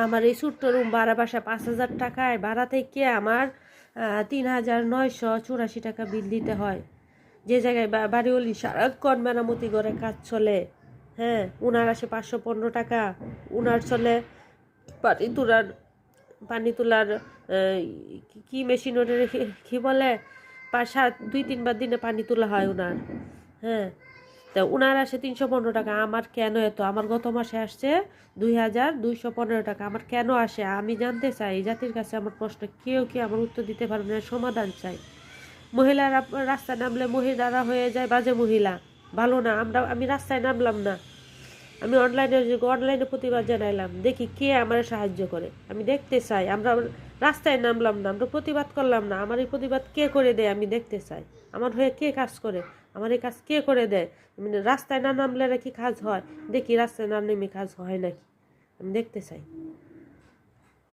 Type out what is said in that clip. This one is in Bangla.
আমার এই ছোট্ট রুম ভাড়া বাসা 5,000 টাকায় ভাড়া থেকে আমার 3,984 টাকা বিল দিতে হয়। যে জায়গায় বাড়িওয়ালি সারাক্ষণ মেরামতি করে কাজ চলে, হ্যাঁ, উনার আসে 515 টাকা। উনার চলে পানি তোলার কি মেশিন ওটা কি বলে, 2-3 বার দিনে পানি তোলা হয় উনার, হ্যাঁ। তা উনার আসে 315 টাকা। আমার কেন এত? আমার গত মাসে আসছে 2,215 টাকা। আমার কেন আসে আমি জানতে চাই। এই জাতির কাছে আমার প্রশ্ন, কেউ কি আমার উত্তর দিতে পারবে না? সমাধান চাই। মহিলারা রাস্তায় নামলে মহিলারা হয়ে যায় বাজে মহিলা, ভালো না। আমি রাস্তায় নামলাম না, আমি অনলাইনে প্রতিবাদ জানাইলাম, দেখি কে আমার সাহায্য করে। আমি দেখতে চাই। আমরা রাস্তায় নামলাম না, আমরা প্রতিবাদ করলাম না, আমার এই প্রতিবাদ কে করে দেয় আমি দেখতে চাই। আমার হয়ে কে কাজ করে, আমার এই কাজ কে করে দেয়। রাস্তায় না নামলে নাকি কাজ হয়, দেখি রাস্তায় না নেমে কাজ হয় নাকি, আমি দেখতে চাই।